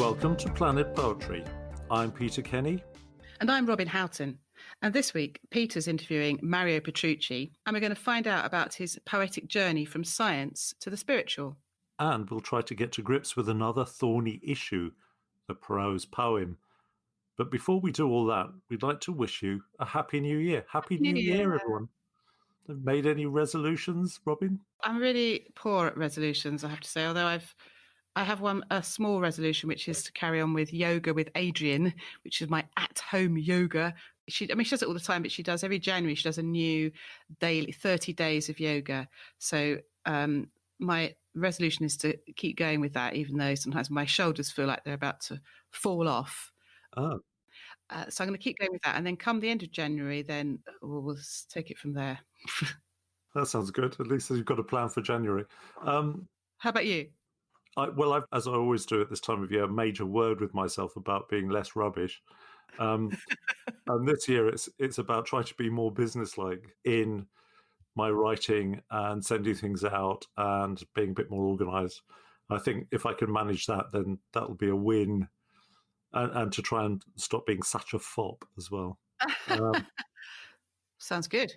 Welcome to Planet Poetry. I'm Peter Kenny. And I'm Robin Houghton. And this week, Peter's interviewing Mario Petrucci, and we're going to find out about his poetic journey from science to the spiritual. And we'll try to get to grips with another thorny issue, the prose poem. But before we do all that, we'd like to wish you a Happy New Year. Happy New Year, everyone. Have made any resolutions, Robin? I'm really poor at resolutions, I have to say, although I have a small resolution, which is to carry on with yoga with Adrian, which is my at-home yoga. She does it all the time, but she does every January, she does a new daily 30 days of yoga. So my resolution is to keep going with that, even though sometimes my shoulders feel like they're about to fall off. Oh. So I'm going to keep going with that. And then come the end of January, then we'll take it from there. That sounds good. At least you've got a plan for January. How about you? I've, as I always do at this time of year, a major word with myself about being less rubbish. And this year it's about trying to be more businesslike in my writing and sending things out and being a bit more organised. I think if I can manage that, then that'll be a win. And to try and stop being such a fop as well. Sounds good.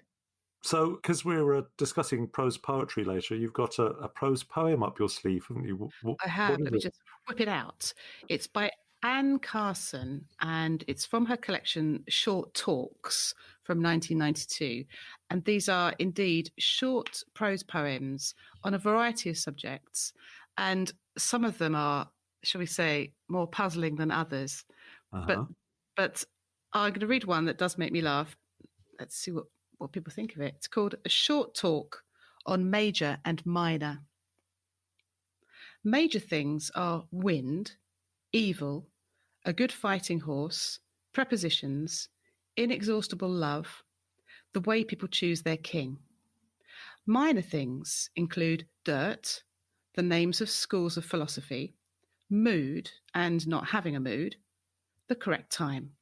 So, because we're discussing prose poetry later, you've got a prose poem up your sleeve, haven't you? I have. Let me just whip it out. It's by Anne Carson, and it's from her collection Short Talks from 1992. And these are indeed short prose poems on a variety of subjects. And some of them are, shall we say, more puzzling than others. Uh-huh. But I'm going to read one that does make me laugh. Let's see what people think of it. It's called A Short Talk on Major and Minor. Major things are wind, evil, a good fighting horse, prepositions, inexhaustible love, the way people choose their king. Minor things include dirt, the names of schools of philosophy, mood and not having a mood, the correct time.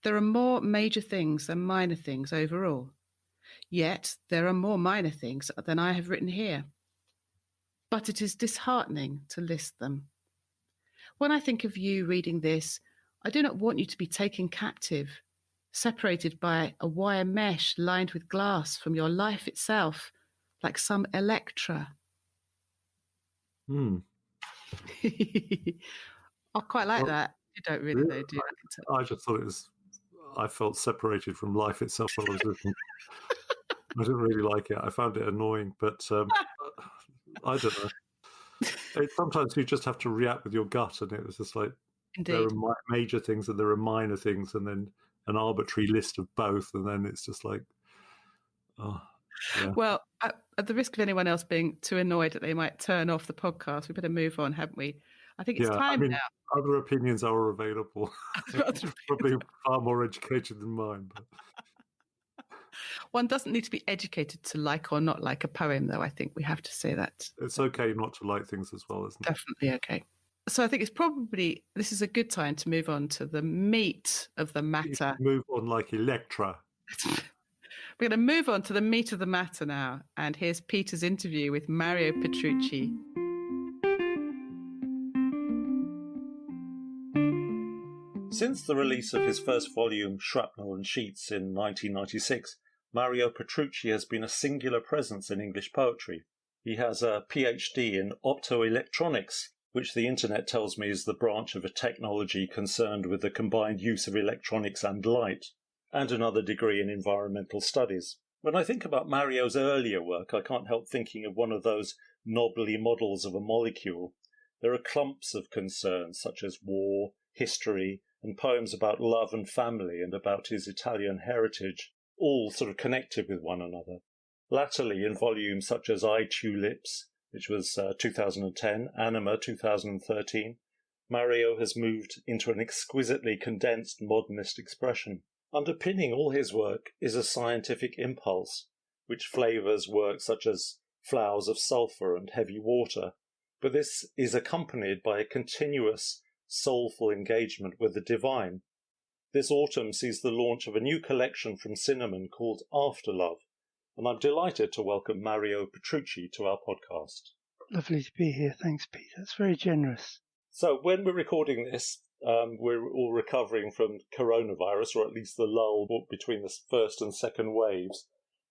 There are more major things than minor things overall. Yet there are more minor things than I have written here. But it is disheartening to list them. When I think of you reading this, I do not want you to be taken captive, separated by a wire mesh lined with glass from your life itself, like some Electra. Hmm. I quite like that. You don't really though, do you? I just thought I felt separated from life itself while I was listening. I didn't really like it. I found it annoying, but I don't know. Sometimes you just have to react with your gut, and it was just like, Indeed. There are major things and there are minor things, and then an arbitrary list of both, and then it's just like, oh. Yeah. Well, at the risk of anyone else being too annoyed that they might turn off the podcast, we better move on, haven't we? I think it's time now. Other opinions are available. Probably far more educated than mine. But. One doesn't need to be educated to like or not like a poem, though. I think we have to say that. It's okay not to like things as well, isn't it? Definitely okay. So I think this is a good time to move on to the meat of the matter. Move on like Electra. We're going to move on to the meat of the matter now. And here's Peter's interview with Mario Petrucci. Since the release of his first volume, Shrapnel and Sheets, in 1996, Mario Petrucci has been a singular presence in English poetry. He has a PhD in optoelectronics, which the internet tells me is the branch of a technology concerned with the combined use of electronics and light, and another degree in environmental studies. When I think about Mario's earlier work, I can't help thinking of one of those knobbly models of a molecule. There are clumps of concerns such as war, history, and poems about love and family and about his Italian heritage, all sort of connected with one another. Latterly, in volumes such as Eye Tulips, which was 2010, Anima 2013, Mario has moved into an exquisitely condensed modernist expression. Underpinning all his work is a scientific impulse, which flavours works such as Flowers of Sulphur and Heavy Water, but this is accompanied by a continuous, soulful engagement with the divine. This autumn sees the launch of a new collection from Cinnamon called Afterlove, and I'm delighted to welcome Mario Petrucci to our podcast. Lovely to be here. Thanks, Peter. It's very generous. So when we're recording this, we're all recovering from coronavirus, or at least the lull between the first and second waves.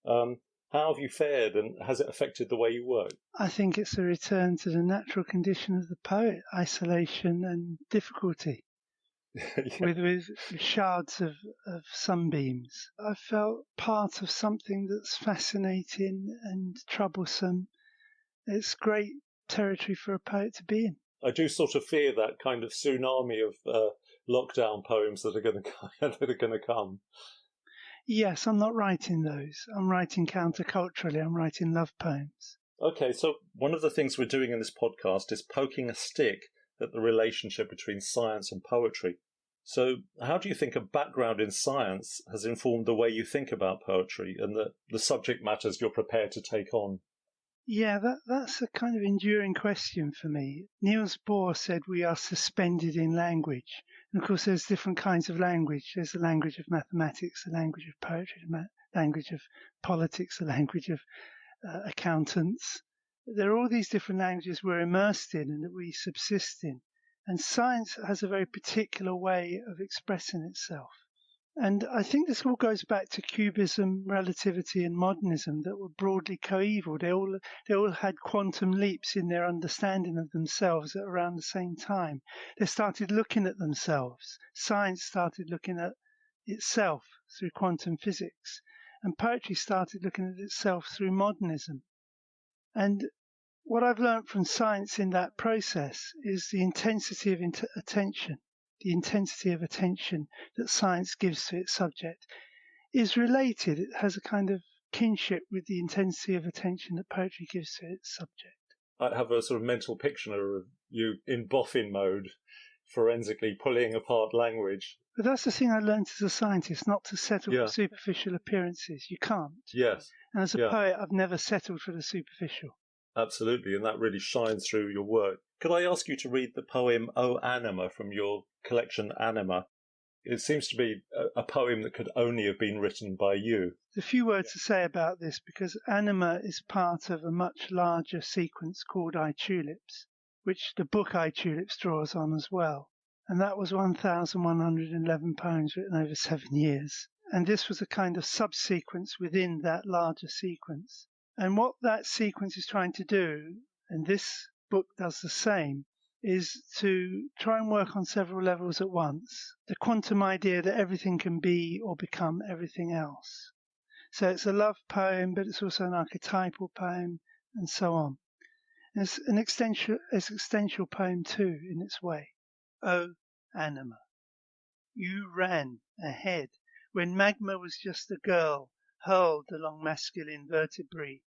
How have you fared, and has it affected the way you work? I think it's a return to the natural condition of the poet, isolation and difficulty, with shards of sunbeams. I felt part of something that's fascinating and troublesome. It's great territory for a poet to be in. I do sort of fear that kind of tsunami of lockdown poems that are going to come. Yes, I'm not writing those. I'm writing counterculturally. I'm writing love poems. Okay, so one of the things we're doing in this podcast is poking a stick at the relationship between science and poetry. So how do you think a background in science has informed the way you think about poetry and the subject matters you're prepared to take on? Yeah, that's a kind of enduring question for me. Niels Bohr said we are suspended in language. And of course, there's different kinds of language. There's the language of mathematics, the language of poetry, the language of politics, the language of accountants. There are all these different languages we're immersed in and that we subsist in. And science has a very particular way of expressing itself. And I think this all goes back to Cubism, relativity, and modernism that were broadly coeval. They all had quantum leaps in their understanding of themselves at around the same time. They started looking at themselves. Science started looking at itself through quantum physics, and poetry started looking at itself through modernism. And what I've learned from science in that process is the intensity of attention. The intensity of attention that science gives to its subject is related. It has a kind of kinship with the intensity of attention that poetry gives to its subject. I have a sort of mental picture of you in boffin mode, forensically pulling apart language. But that's the thing I learned as a scientist, not to settle for superficial appearances. You can't. Yes. And as a poet, I've never settled for the superficial. Absolutely, and that really shines through your work. Could I ask you to read the poem O Anima from your collection Anima? It seems to be a poem that could only have been written by you. There's a few words to say about this because Anima is part of a much larger sequence called I Tulips, which the book I Tulips draws on as well. And that was 1,111 poems written over 7 years. And this was a kind of subsequence within that larger sequence. And what that sequence is trying to do, and this book does the same, is to try and work on several levels at once. The quantum idea that everything can be or become everything else. So it's a love poem, but it's also an archetypal poem, and so on. And it's an existential poem too, in its way. O Anima, you ran ahead when Magma was just a girl hurled along masculine vertebrae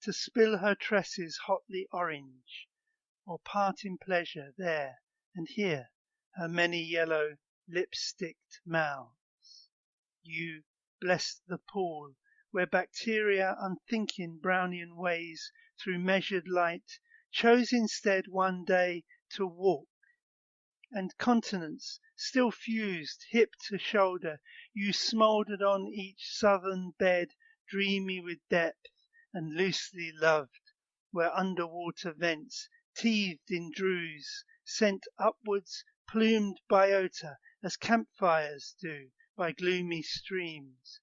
to spill her tresses hotly orange, or part in pleasure there and here her many yellow lipsticked mouths. You blessed the pool where bacteria unthinking Brownian ways through measured light chose instead one day to walk, and continents still fused hip to shoulder, you smouldered on each southern bed, dreamy with depth and loosely loved, where underwater vents teethed in drews, sent upwards plumed biota as campfires do by gloomy streams.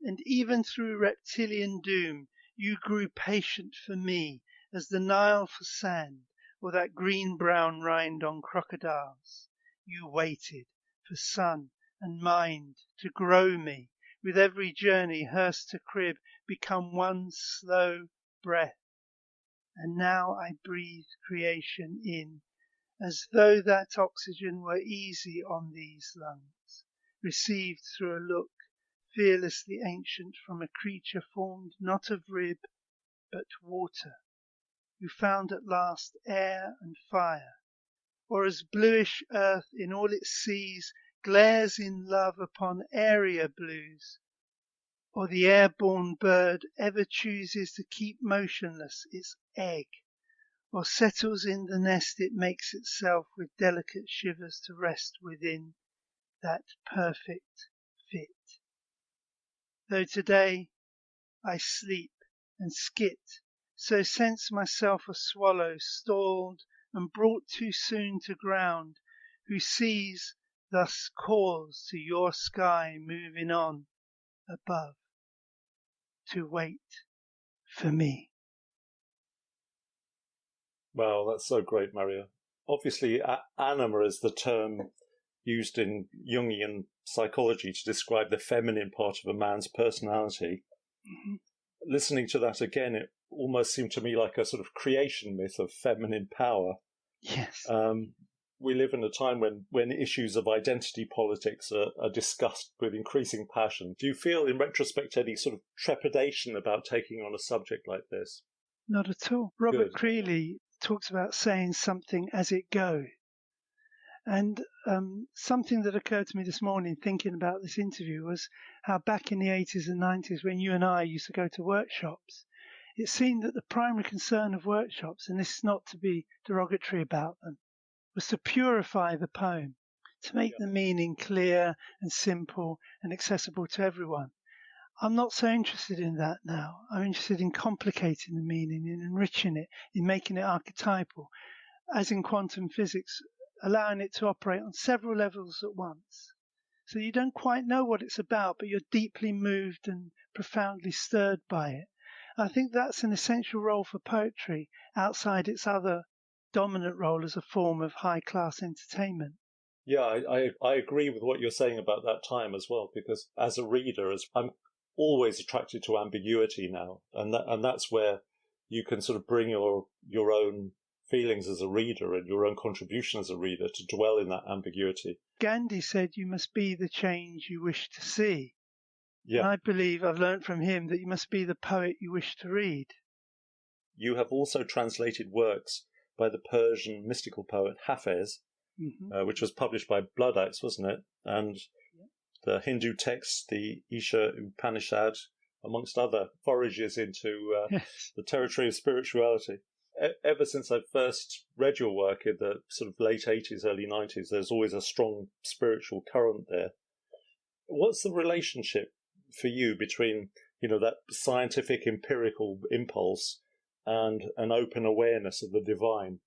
And even through reptilian doom you grew patient for me as the Nile for sand, or that green-brown rind on crocodiles. You waited for sun and mind to grow me, with every journey hearse to crib become one slow breath. And now I breathe creation in, as though that oxygen were easy on these lungs, received through a look fearlessly ancient from a creature formed not of rib, but water, who found at last air and fire, or as bluish earth in all its seas glares in love upon airier blues, or the airborne bird ever chooses to keep motionless its egg, or settles in the nest it makes itself with delicate shivers to rest within that perfect fit. Though today I sleep and skit, so sense myself a swallow stalled and brought too soon to ground, who sees thus calls to your sky moving on above to wait for me. Wow, that's so great, Mario. Obviously, anima is the term used in Jungian psychology to describe the feminine part of a man's personality. Mm-hmm. Listening to that again, it almost seemed to me like a sort of creation myth of feminine power. Yes. We live in a time when issues of identity politics are discussed with increasing passion. Do you feel, in retrospect, any sort of trepidation about taking on a subject like this? Not at all. Robert Good. Creeley talks about saying something as it goes. And something that occurred to me this morning thinking about this interview was how back in the 80s and 90s, when you and I used to go to workshops, it seemed that the primary concern of workshops, and this is not to be derogatory about them, was to purify the poem, to make the meaning clear and simple and accessible to everyone. I'm not so interested in that now. I'm interested in complicating the meaning, in enriching it, in making it archetypal, as in quantum physics, allowing it to operate on several levels at once. So you don't quite know what it's about, but you're deeply moved and profoundly stirred by it. I think that's an essential role for poetry outside its other dominant role as a form of high-class entertainment. Yeah, I agree with what you're saying about that time as well, because as a reader, I'm always attracted to ambiguity now, and that's where you can sort of bring your own feelings as a reader and your own contribution as a reader to dwell in that ambiguity. Gandhi said you must be the change you wish to see. Yeah. And I believe I've learned from him that you must be the poet you wish to read. You have also translated works by the Persian mystical poet Hafez, which was published by Blood Axe, wasn't it? And the Hindu texts, the Isha Upanishad, amongst other forages into the territory of spirituality. Ever since I first read your work in the sort of late 80s, early 90s, there's always a strong spiritual current there. What's the relationship for you between, that scientific empirical impulse and an open awareness of the divine?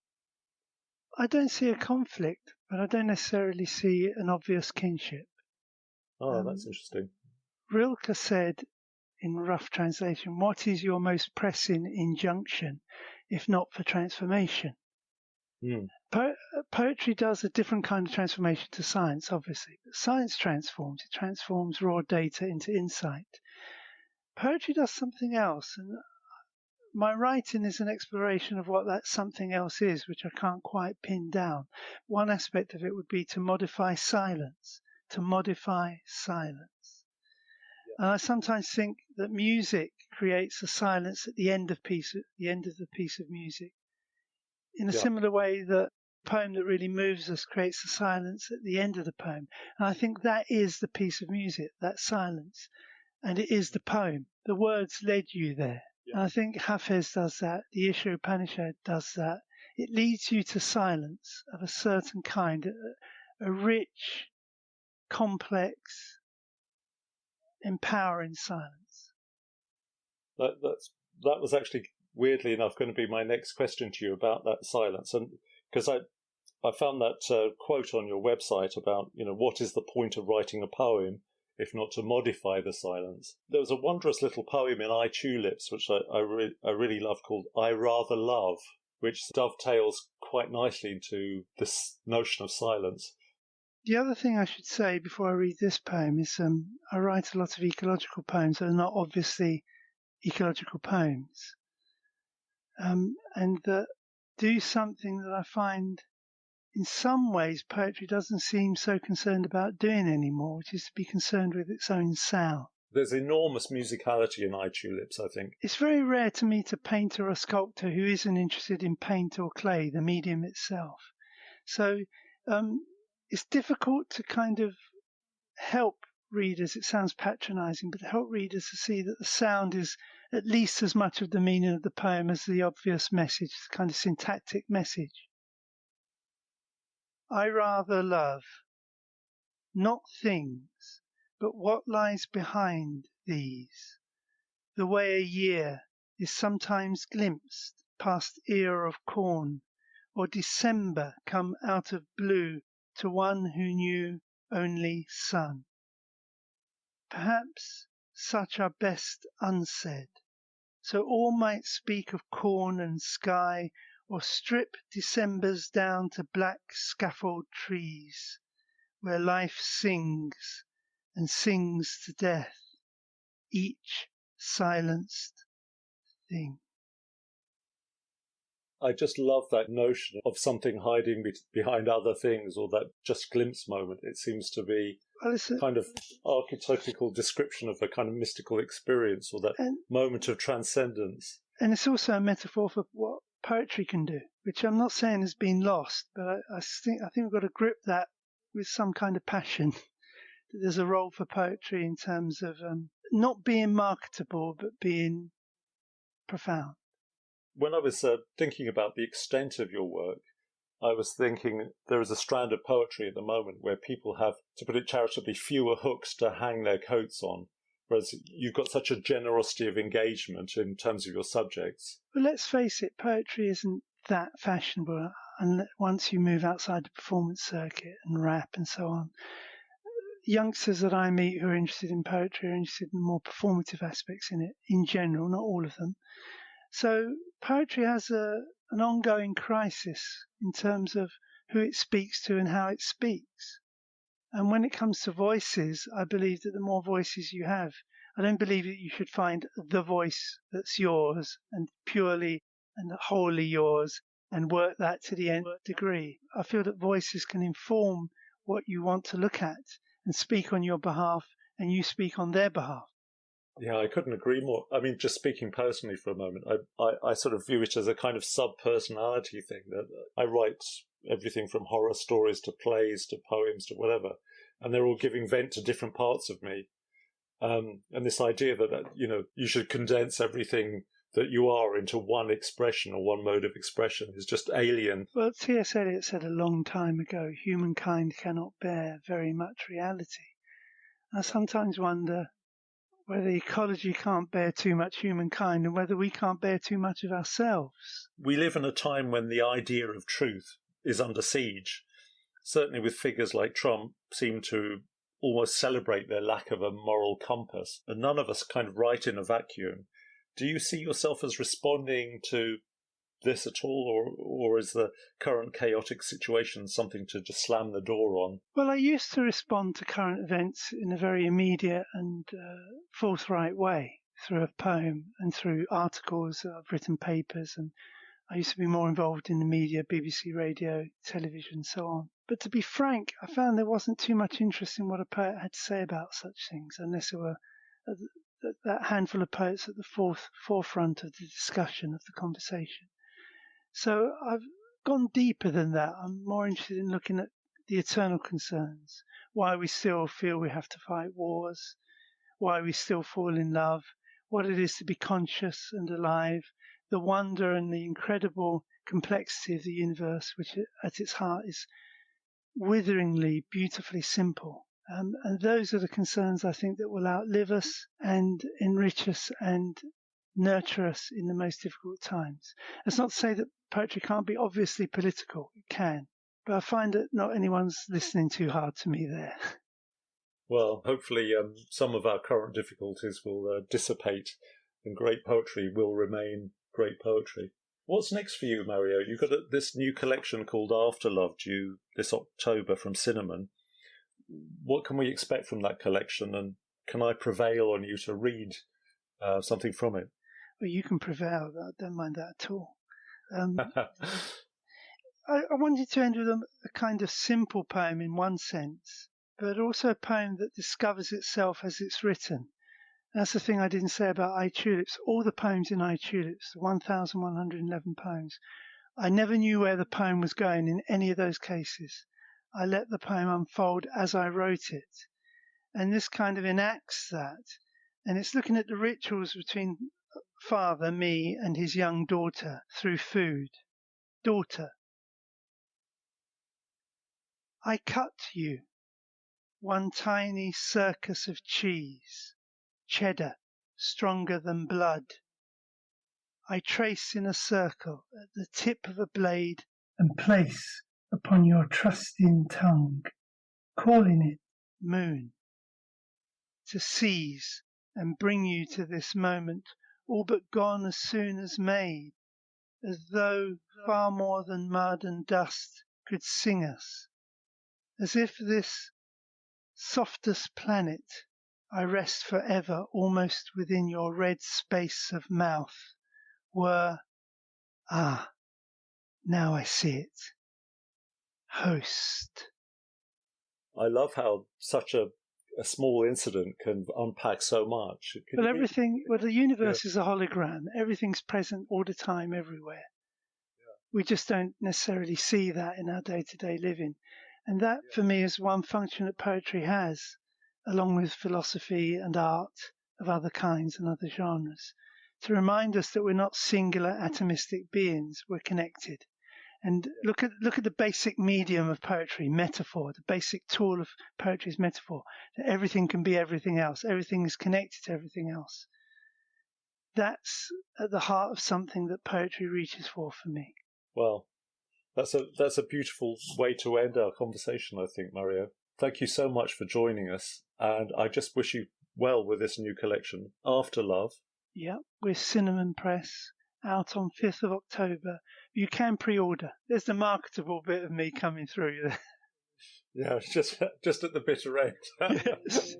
I don't see a conflict, but I don't necessarily see an obvious kinship. Oh, that's interesting. Rilke said, in rough translation, what is your most pressing injunction, if not for transformation? Poetry does a different kind of transformation to science, obviously. But science transforms. It transforms raw data into insight. Poetry does something else, and my writing is an exploration of what that something else is, which I can't quite pin down. One aspect of it would be to modify silence. And I sometimes think that music creates a silence at the end of the piece of music, in a similar way that a poem that really moves us creates a silence at the end of the poem. And I think that is the piece of music, that silence, and it is the poem. The words led you there. And I think Hafez does that, the Isha Upanishad does that. It leads you to silence of a certain kind, a rich, complex, empowering silence. That was actually, weirdly enough, going to be my next question to you about that silence, and because I found that quote on your website about what is the point of writing a poem if not to modify the silence. There was a wondrous little poem in I Tulips which I really love called I Rather Love, which dovetails quite nicely into this notion of silence. The other thing I should say before I read this poem is I write a lot of ecological poems that are not obviously ecological poems, and that do something that I find in some ways poetry doesn't seem so concerned about doing anymore, which is to be concerned with its own sound. There's enormous musicality in I Tulips, I think. It's very rare to meet a painter or a sculptor who isn't interested in paint or clay, the medium itself. So it's difficult to kind of help readers, it sounds patronizing, but help readers to see that the sound is at least as much of the meaning of the poem as the obvious message, the kind of syntactic message. I rather love not things, but what lies behind these, the way a year is sometimes glimpsed past ear of corn, or December come out of blue to one who knew only sun. Perhaps such are best unsaid, so all might speak of corn and sky, or strip Decembers down to black scaffold trees, where life sings and sings to death, each silenced thing. I just love that notion of something hiding behind other things, or that just glimpse moment. It seems to be kind of archetypical description of a kind of mystical experience, or that moment of transcendence. And it's also a metaphor for what poetry can do, which I'm not saying has been lost, but I think we've got to grip that with some kind of passion. That there's a role for poetry in terms of not being marketable, but being profound. When I was thinking about the extent of your work, I was thinking there is a strand of poetry at the moment where people have, to put it charitably, fewer hooks to hang their coats on, whereas you've got such a generosity of engagement in terms of your subjects. But let's face it, poetry isn't that fashionable once you move outside the performance circuit and rap and so on. Youngsters that I meet who are interested in poetry are interested in more performative aspects in it, in general, not all of them. So poetry has an ongoing crisis in terms of who it speaks to and how it speaks. And when it comes to voices, I believe that the more voices you have, I don't believe that you should find the voice that's yours and purely and wholly yours and work that to the nth degree. I feel that voices can inform what you want to look at and speak on your behalf, and you speak on their behalf. Yeah, I couldn't agree more. I mean, just speaking personally for a moment, I sort of view it as a kind of sub-personality thing. That I write everything from horror stories to plays to poems to whatever, and they're all giving vent to different parts of me. And this idea that, you should condense everything that you are into one expression or one mode of expression is just alien. Well, T.S. Eliot said a long time ago, humankind cannot bear very much reality. I sometimes wonder whether ecology can't bear too much humankind and whether we can't bear too much of ourselves. We live in a time when the idea of truth is under siege. Certainly with figures like Trump seem to almost celebrate their lack of a moral compass, and none of us kind of write in a vacuum. Do you see yourself as responding to this at all, or is the current chaotic situation something to just slam the door on? Well, I used to respond to current events in a very immediate and forthright way through a poem and through articles. I've written papers, and I used to be more involved in the media, BBC Radio, television, so on. But to be frank, I found there wasn't too much interest in what a poet had to say about such things, unless there were that handful of poets at the forefront of the discussion, of the conversation. So I've gone deeper than that. I'm more interested in looking at the eternal concerns, why we still feel we have to fight wars, why we still fall in love, what it is to be conscious and alive, the wonder and the incredible complexity of the universe, which at its heart is witheringly, beautifully simple. And those are the concerns, I think, that will outlive us and enrich us and nurture us in the most difficult times. That's not to say that poetry can't be obviously political. It can. But I find that not anyone's listening too hard to me there. Well, hopefully some of our current difficulties will dissipate and great poetry will remain great poetry. What's next for you, Mario? You've got this new collection called Afterlove due this October from Cinnamon. What can we expect from that collection, and can I prevail on you to read something from it? Well, you can prevail. I don't mind that at all. I wanted to end with a kind of simple poem in one sense, but also a poem that discovers itself as it's written. That's the thing I didn't say about I Tulips. All the poems in I Tulips, the 1,111 poems, I never knew where the poem was going in any of those cases. I let the poem unfold as I wrote it. And this kind of enacts that. And it's looking at the rituals between father, me, and his young daughter through food. Daughter, I cut you one tiny circus of cheese, cheddar, stronger than blood. I trace in a circle at the tip of a blade and place upon your trusting tongue, calling it moon, to seize and bring you to this moment, all but gone as soon as made, as though far more than mud and dust could sing us, as if this softest planet I rest forever almost within your red space of mouth were, now I see it, host. I love how such a small incident can unpack so much. Well, the universe is a hologram. Everything's present all the time, everywhere. Yeah. We just don't necessarily see that in our day-to-day living. And that, for me, is one function that poetry has, along with philosophy and art of other kinds and other genres, to remind us that we're not singular atomistic beings, we're connected. And look at the basic medium of poetry, metaphor. The basic tool of poetry is metaphor. That everything can be everything else. Everything is connected to everything else. That's at the heart of something that poetry reaches for me. Well, that's a beautiful way to end our conversation, I think, Mario. Thank you so much for joining us, and I just wish you well with this new collection, After Love. Yeah, with Cinnamon Press, out on 5th of October. You can pre-order. There's the marketable bit of me coming through there. Yeah, just at the bitter end. Yes.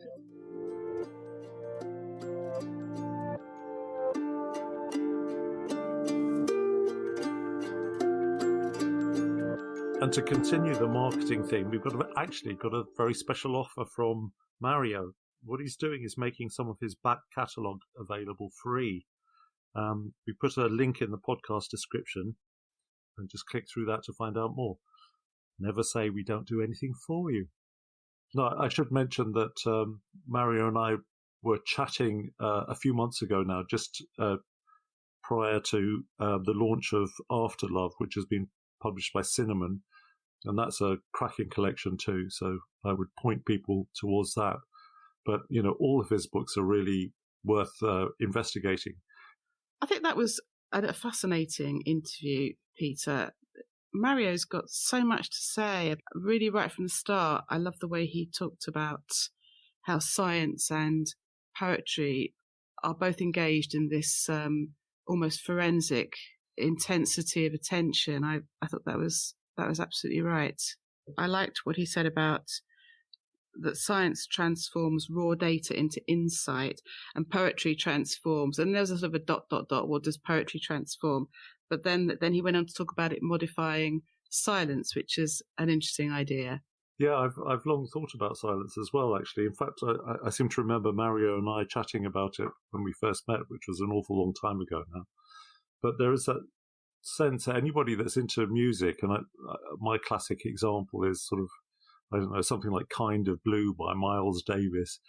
And to continue the marketing theme, we've got a very special offer from Mario. What he's doing is making some of his back catalogue available free. We put a link in the podcast description, and just click through that to find out more. Never say we don't do anything for you. No, I should mention that Mario and I were chatting a few months ago now, just prior to the launch of After Love, which has been published by Cinnamon, and that's a cracking collection too. So I would point people towards that. But all of his books are really worth investigating. I think that was a fascinating interview, Peter. Mario's got so much to say, really right from the start. I love the way he talked about how science and poetry are both engaged in this almost forensic intensity of attention. I thought that was absolutely right. I liked what he said about that science transforms raw data into insight and poetry transforms. And there's a sort of a ... What does poetry transform? But then he went on to talk about it modifying silence, which is an interesting idea. Yeah, I've long thought about silence as well, actually. In fact, I seem to remember Mario and I chatting about it when we first met, which was an awful long time ago now. But there is that sense that anybody that's into music, and my classic example is sort of, I don't know, something like Kind of Blue by Miles Davis,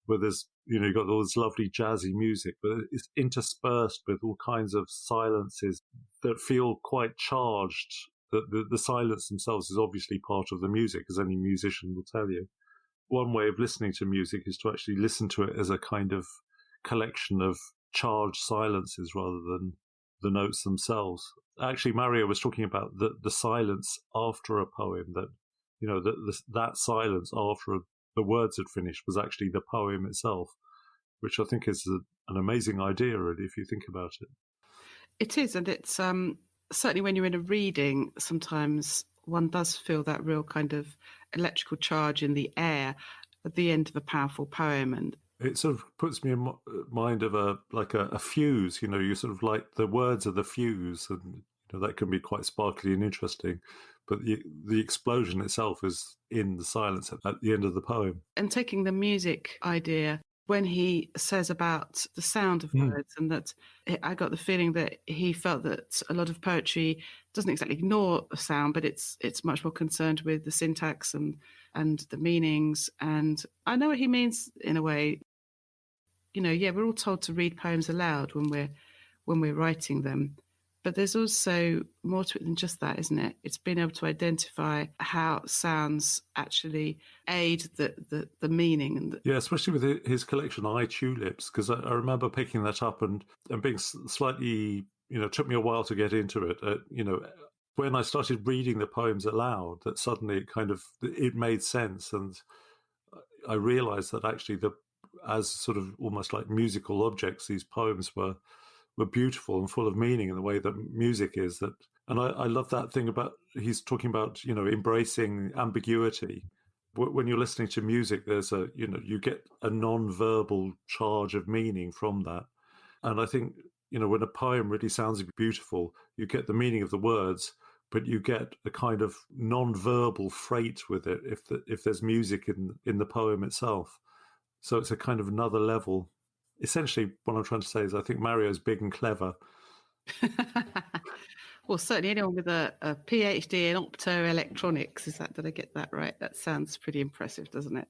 where there's, you've got all this lovely jazzy music, but it's interspersed with all kinds of silences that feel quite charged. The silence themselves is obviously part of the music, as any musician will tell you. One way of listening to music is to actually listen to it as a kind of collection of charged silences rather than the notes themselves. Actually, Mario was talking about the silence after a poem, that that silence after the words had finished was actually the poem itself, which I think is an amazing idea, really, if you think about it. It is, and it's certainly when you're in a reading, sometimes one does feel that real kind of electrical charge in the air at the end of a powerful poem. And it sort of puts me in mind of a fuse. You sort of like the words of the fuse, and that can be quite sparkly and interesting. But the explosion itself is in the silence at the end of the poem. And taking the music idea, when he says about the sound of words, and that I got the feeling that he felt that a lot of poetry doesn't exactly ignore a sound, but it's much more concerned with the syntax and the meanings. And I know what he means in a way. We're all told to read poems aloud when we're writing them. But there's also more to it than just that, isn't it? It's being able to identify how sounds actually aid the meaning. And yeah, especially with his collection, Eye Tulips, because I remember picking that up and being slightly, it took me a while to get into it. when I started reading the poems aloud, that suddenly it made sense, and I realised that actually as sort of almost like musical objects, these poems were beautiful and full of meaning in the way that music is. And I love that thing about, he's talking about, embracing ambiguity. When you're listening to music, there's you get a non-verbal charge of meaning from that. And I think, when a poem really sounds beautiful, you get the meaning of the words, but you get a kind of non-verbal freight with it if there's music in the poem itself. So it's a kind of another level. Essentially, what I'm trying to say is I think Mario's big and clever. Well, certainly anyone with a PhD in optoelectronics, did I get that right? That sounds pretty impressive, doesn't it?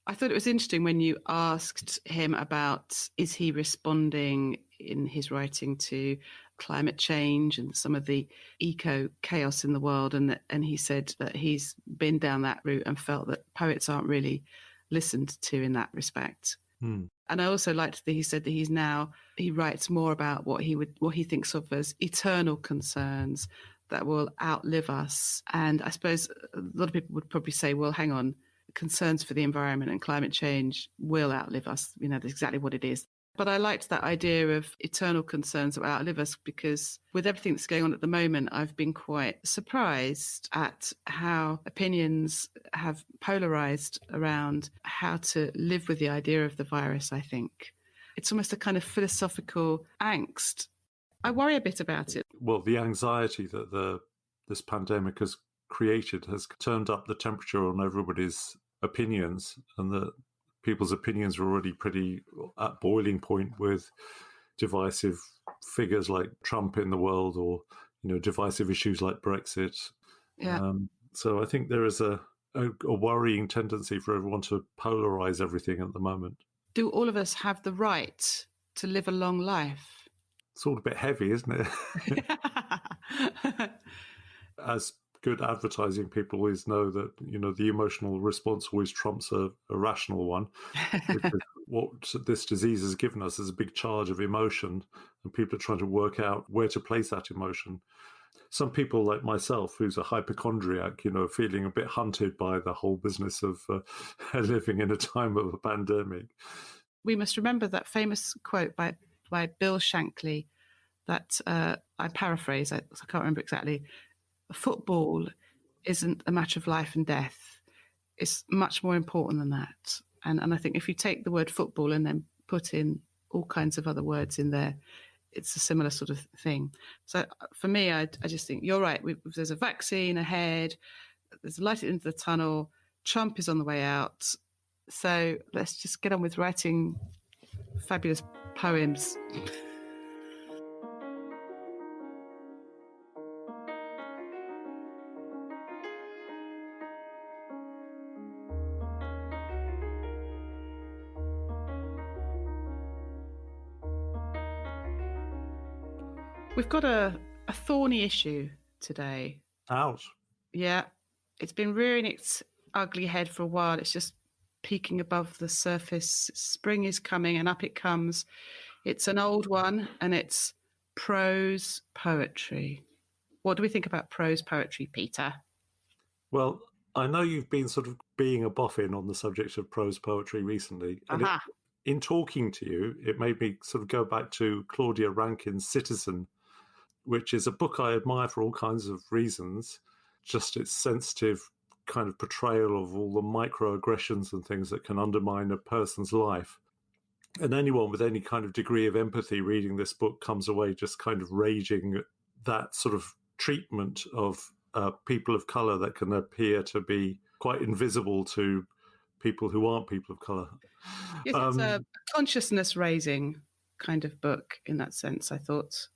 I thought it was interesting when you asked him about, is he responding in his writing to climate change and some of the eco chaos in the world, and he said that he's been down that route and felt that poets aren't really listened to in that respect. And I also liked that he said that he writes more about what he thinks of as eternal concerns that will outlive us. And I suppose a lot of people would probably say, well, hang on, concerns for the environment and climate change will outlive us. That's exactly what it is. But I liked that idea of eternal concerns that will outlive us, because with everything that's going on at the moment, I've been quite surprised at how opinions have polarized around how to live with the idea of the virus, I think. It's almost a kind of philosophical angst. I worry a bit about it. Well, the anxiety that this pandemic has created has turned up the temperature on everybody's opinions, and that people's opinions are already pretty at boiling point with divisive figures like Trump in the world, or divisive issues like Brexit. Yeah. So I think there is a worrying tendency for everyone to polarize everything at the moment. Do all of us have the right to live a long life? It's all a bit heavy, isn't it? As good advertising people always know that, the emotional response always trumps a rational one. Because what this disease has given us is a big charge of emotion, and people are trying to work out where to place that emotion. Some people like myself, who's a hypochondriac, feeling a bit hunted by the whole business of living in a time of a pandemic. We must remember that famous quote by Bill Shankly that I paraphrase, I can't remember exactly. Football isn't a matter of life and death. It's much more important than that. And I think if you take the word football and then put in all kinds of other words in there, it's a similar sort of thing. So for me, I just think you're right. There's a vaccine ahead. There's a light at the end of the tunnel. Trump is on the way out. So let's just get on with writing fabulous poems. We've got a thorny issue today. Ouch. Yeah, it's been rearing its ugly head for a while. It's just peeking above the surface. Spring is coming and up it comes. It's an old one, and it's prose poetry. What do we think about prose poetry, Peter? Well, I know you've been sort of being a boffin on the subject of prose poetry recently. And in talking to you, it made me sort of go back to Claudia Rankine's Citizen, which is a book I admire for all kinds of reasons. Just its sensitive kind of portrayal of all the microaggressions and things that can undermine a person's life. And anyone with any kind of degree of empathy reading this book comes away just kind of raging at that sort of treatment of people of colour that can appear to be quite invisible to people who aren't people of colour. Yes, it's a consciousness-raising kind of book in that sense, I thought.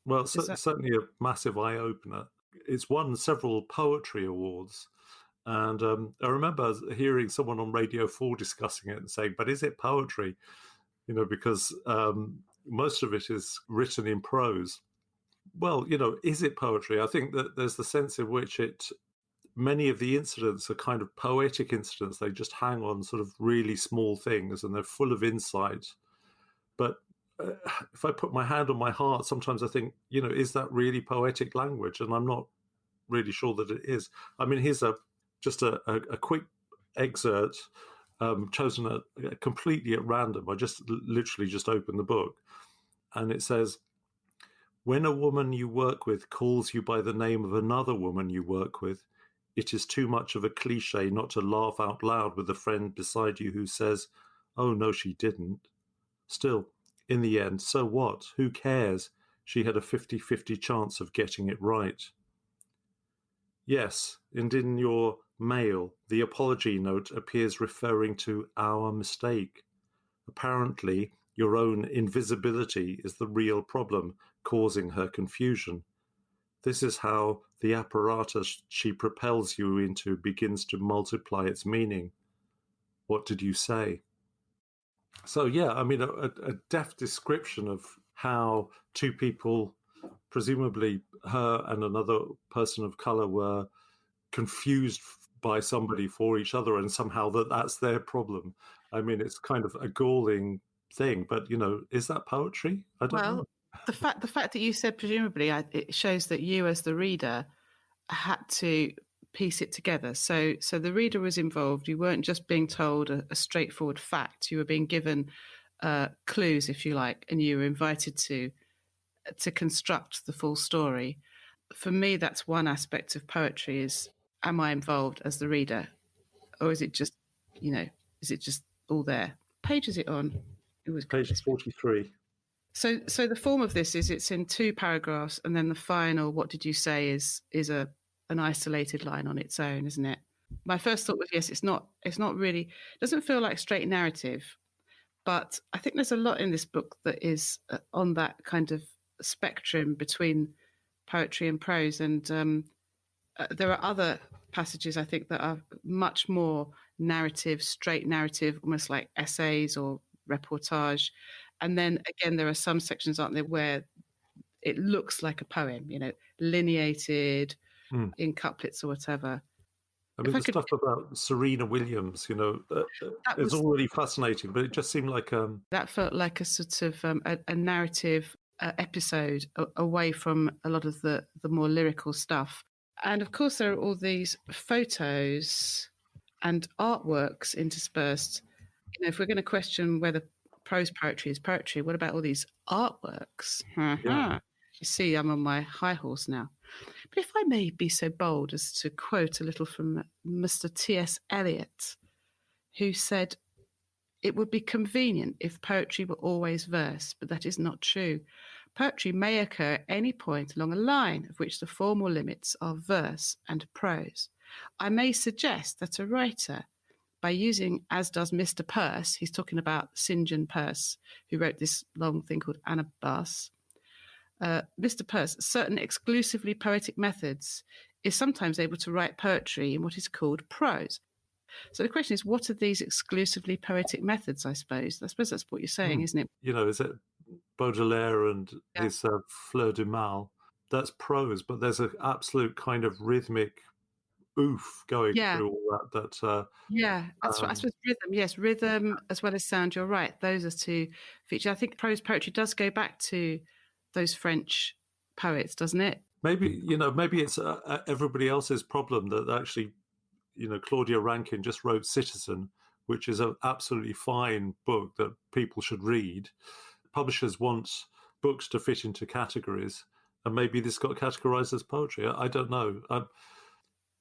Well, certainly a massive eye-opener. It's won several poetry awards. And I remember hearing someone on Radio 4 discussing it and saying, but is it poetry? Because most of it is written in prose. Well, is it poetry? I think that there's the sense in which many of the incidents are kind of poetic incidents. They just hang on sort of really small things, and they're full of insight. But if I put my hand on my heart, sometimes I think, is that really poetic language? And I'm not really sure that it is. I mean, here's just a quick excerpt chosen completely at random. I just literally just opened the book, and it says, "When a woman you work with calls you by the name of another woman you work with, it is too much of a cliche not to laugh out loud with a friend beside you who says, 'Oh, no, she didn't.' Still, in the end, so what? Who cares? She had a 50-50 chance of getting it right." Yes, and in your mail, the apology note appears referring to our mistake. Apparently, your own invisibility is the real problem causing her confusion. This is how the apparatus she propels you into begins to multiply its meaning. What did you say? So, yeah, I mean, a deft description of how two people, presumably her and another person of color, were confused by somebody for each other, and somehow that's their problem. I mean, it's kind of a galling thing, but is that poetry? I don't know. Well, the fact that you said presumably, it shows that you as the reader had to piece it together. So the reader was involved. You weren't just being told a straightforward fact. You were being given clues, if you like, and you were invited to construct the full story. For me, that's one aspect of poetry: is, am I involved as the reader, or is it just, is it just all there? Page is it on? It was Page 43. So the form of this is it's in 2 paragraphs, and then the final "what did you say" is an isolated line on its own, isn't it? My first thought was, yes, it's not really, it doesn't feel like straight narrative, but I think there's a lot in this book that is on that kind of spectrum between poetry and prose, and there are other passages I think that are much more narrative, straight narrative, almost like essays or reportage. And then again, there are some sections, aren't there, where it looks like a poem, lineated in couplets or whatever. I mean, the stuff about Serena Williams, it's already fascinating, but it just seemed like that felt like a sort of a narrative episode away from a lot of the more lyrical stuff. And of course, there are all these photos and artworks interspersed. If we're going to question whether prose poetry is poetry, what about all these artworks? Yeah. You see, I'm on my high horse now. But if I may be so bold as to quote a little from Mr. T.S. Eliot, who said, "It would be convenient if poetry were always verse, but that is not true. Poetry may occur at any point along a line of which the formal limits are verse and prose. I may suggest that a writer, by using, as does Mr. Peirce," he's talking about St. John Peirce, who wrote this long thing called Anabas, Mr. Peirce, certain exclusively poetic methods, is sometimes able to write poetry in what is called prose. So the question is, what are these exclusively poetic methods, I suppose? I suppose that's what you're saying, isn't it? Is it Baudelaire and his Fleur du Mal? That's prose, but there's an absolute kind of rhythmic oof going through all that. That's right. I suppose rhythm, yes, rhythm as well as sound. You're right. Those are 2 features. I think prose poetry does go back to those French poets, doesn't it? Maybe it's everybody else's problem that actually, Claudia Rankine just wrote Citizen, which is an absolutely fine book that people should read. Publishers want books to fit into categories, and maybe this got categorized as poetry. I don't know.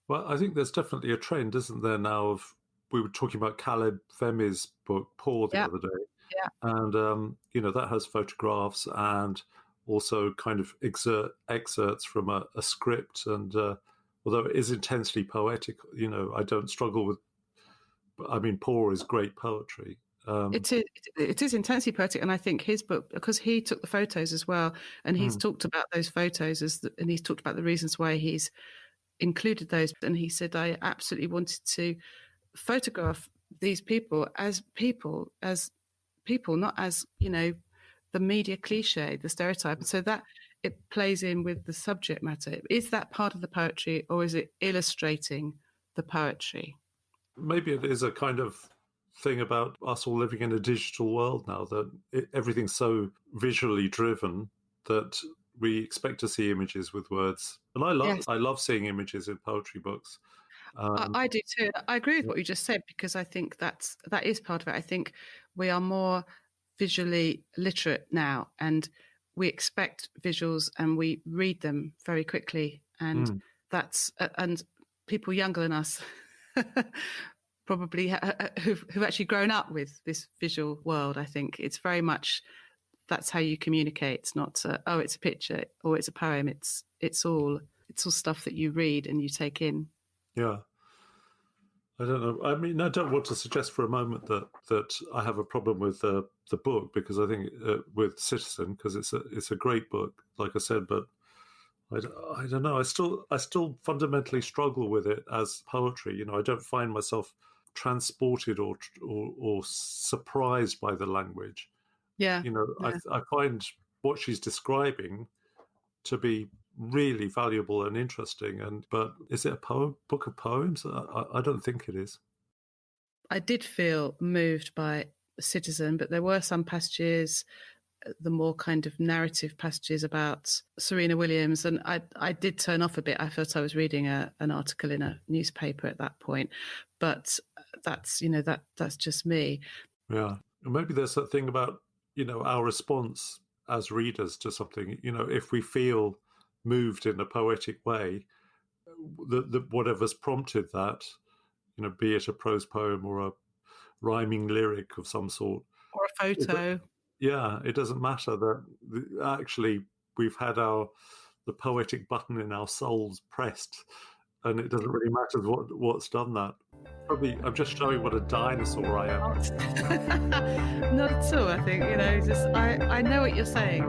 Well, I think there's definitely a trend, isn't there, now of, we were talking about Caleb Femi's book, Poor, the other day. Yeah. And, that has photographs and also kind of excerpts from a script. And although it is intensely poetic, I don't struggle with, I mean, Poor is great poetry. It is intensely poetic, and I think his book, because he took the photos as well, and he's talked about those photos and he's talked about the reasons why he's included those, and he said, I absolutely wanted to photograph these people, not as the media cliche, the stereotype. So that it plays in with the subject matter. Is that part of the poetry, or is it illustrating the poetry? Maybe it is a kind of thing about us all living in a digital world now, that everything's so visually driven that we expect to see images with words. And I love seeing images in poetry books. I do too. I agree with what you just said, because I think that is part of it. I think we are more visually literate now, and we expect visuals and we read them very quickly. And that's and people younger than us probably who've actually grown up with this visual world. I think it's very much that's how you communicate. It's not it's a picture or it's a poem. It's all stuff that you read and you take in. Yeah. I don't know. I mean, I don't want to suggest for a moment that I have a problem with the book, because I think with Citizen, because it's a great book, like I said, but I don't know. I still fundamentally struggle with it as poetry. You know, I don't find myself transported or surprised by the language. Yeah. You know, yeah. I find what she's describing to be really valuable and interesting, but is it a book of poems? I don't think it is. I did feel moved by Citizen, but there were some passages, the more kind of narrative passages about Serena Williams, and I did turn off a bit. I thought I was reading an article in a newspaper at that point, but that's that's just me. Yeah, maybe there's that thing about our response as readers to something. If we feel moved in a poetic way, whatever's prompted that, be it a prose poem or a rhyming lyric of some sort, or a photo. It doesn't matter that actually we've had the poetic button in our souls pressed, and it doesn't really matter what's done that. Probably, I'm just showing what a dinosaur I am. Not at all. I think just I know what you're saying.